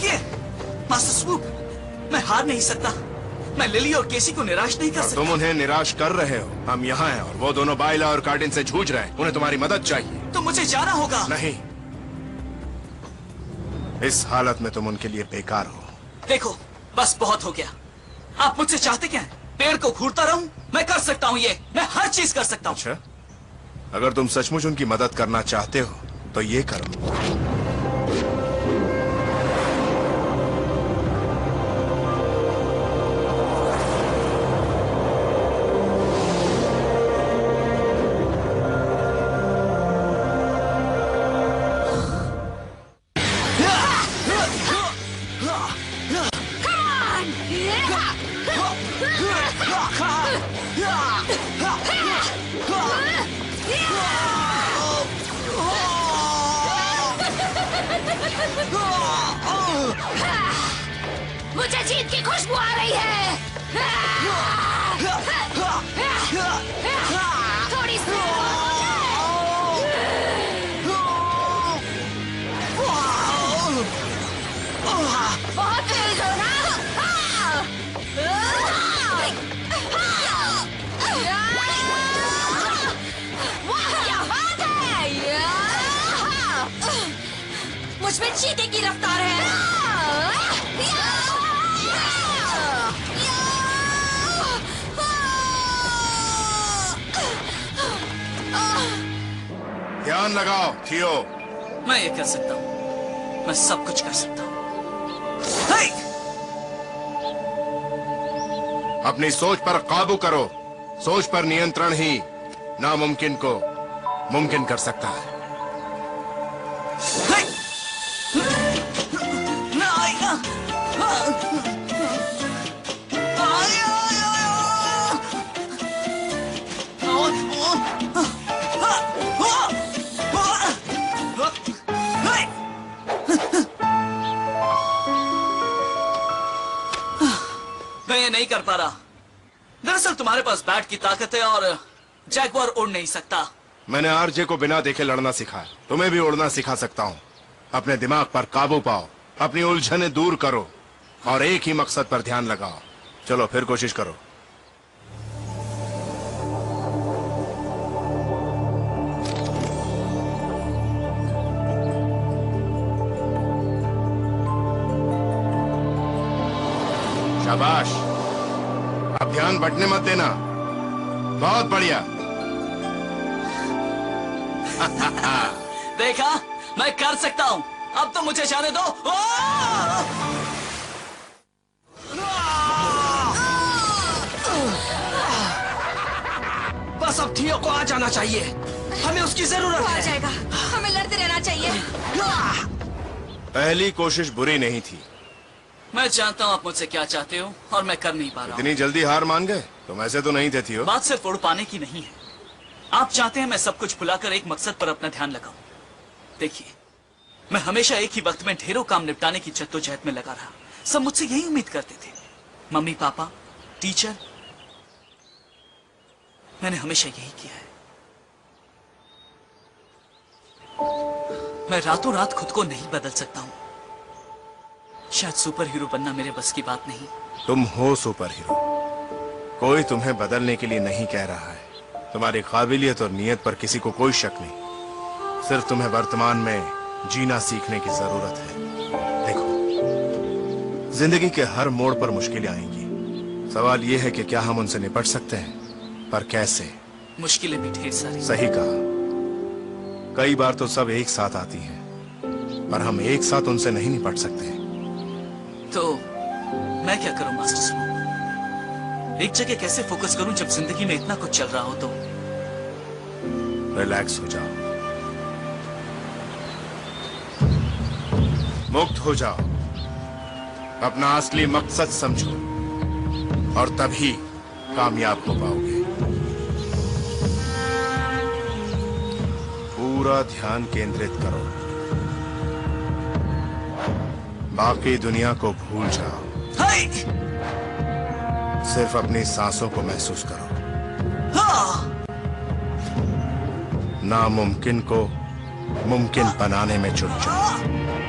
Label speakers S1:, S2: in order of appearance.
S1: रुकिए master swoop, मैं हार नहीं सकता। मैं लिली और केसी को निराश नहीं कर सकता।
S2: तुम उन्हें निराश कर रहे हो। हम यहाँ हैं और वो दोनों बाइला और कार्डिन से जूझ रहे हैं। उन्हें तुम्हारी मदद चाहिए।
S1: तो मुझे जाना होगा।
S2: नहीं, इस हालत में तुम उनके लिए बेकार हो।
S1: देखो बस बहुत हो गया। आप मुझसे चाहते क्या हैं? पेड़ को घूरता रहूं? मैं कर सकता हूँ ये, मैं हर चीज कर सकता हूँ।
S2: अच्छा, अगर तुम सचमुच उनकी मदद करना चाहते हो तो ये करो।
S3: मुझे जीत की खुशबू आ रही है। थोड़ी बहुत तेज हो ना। मुझमें चीते की रफ्तार है।
S2: ध्यान लगाओ थियो।
S1: मैं ये कर सकता हूँ, मैं सब कुछ कर सकता हूँ।
S2: अपनी सोच पर काबू करो। सोच पर नियंत्रण ही नामुमकिन को मुमकिन कर सकता है।
S1: मैं ये नहीं कर पा रहा। दरअसल तुम्हारे पास बैट की ताकत है और जैगुआर उड़ नहीं सकता।
S2: मैंने आरजे को बिना देखे लड़ना सिखाया। तुम्हें भी उड़ना सिखा सकता हूँ। अपने दिमाग पर काबू पाओ, अपनी उलझनें दूर करो और एक ही मकसद पर ध्यान लगाओ। चलो फिर कोशिश करो। शाबाश, अब ध्यान बंटने मत देना। बहुत बढ़िया।
S1: देखा, मैं कर सकता हूँ। अब तो मुझे जाने दो। बस अब थियो को आ जाना चाहिए। हमें उसकी जरूरत है।
S3: आ जाएगा। हमें लड़ते रहना चाहिए।
S2: पहली कोशिश बुरी नहीं थी।
S1: मैं जानता हूँ आप मुझसे क्या चाहते हो और मैं कर नहीं पा रहा हूँ।
S2: इतनी जल्दी हार मान गए? तुम ऐसे तो नहीं देती हो।
S1: बात सिर्फ उड़ पाने की नहीं है। आप चाहते हैं मैं सब कुछ भुलाकर एक मकसद पर अपना ध्यान लगाऊं। देखिए, मैं हमेशा एक ही वक्त में ढेरों काम निपटाने की जद्दोजहद में लगा रहा। सब मुझसे यही उम्मीद करते थे। मम्मी पापा, टीचर, मैंने हमेशा यही किया है। मैं रातों रात खुद को नहीं बदल सकता हूँ। शायद सुपर हीरो बनना मेरे बस की बात नहीं।
S2: तुम हो सुपर हीरो। कोई तुम्हें बदलने के लिए नहीं कह रहा है। तुम्हारी काबिलियत और नियत पर किसी को कोई शक नहीं। सिर्फ तुम्हें वर्तमान में जीना सीखने की जरूरत है। देखो, जिंदगी के हर मोड़ पर मुश्किलें आएंगी। सवाल यह है कि क्या हम उनसे निपट सकते हैं, पर कैसे?
S1: मुश्किलें भी ढेर सारी।
S2: सही कहा। कई बार तो सब एक साथ आती हैं, पर हम एक साथ उनसे नहीं निपट सकते।
S1: तो मैं क्या करूं मास्टर स्वूप? एक जगह कैसे फोकस करूं जब जिंदगी में इतना कुछ चल रहा हो? तो
S2: रिलैक्स हो जाओ, मुक्त हो जाओ, अपना असली मकसद समझो और तभी कामयाब हो पाओगे। पूरा ध्यान केंद्रित करो। बाकी दुनिया को भूल जाओ। सिर्फ अपनी सांसों को महसूस करो। नामुमकिन को मुमकिन बनाने में जुट जाओ।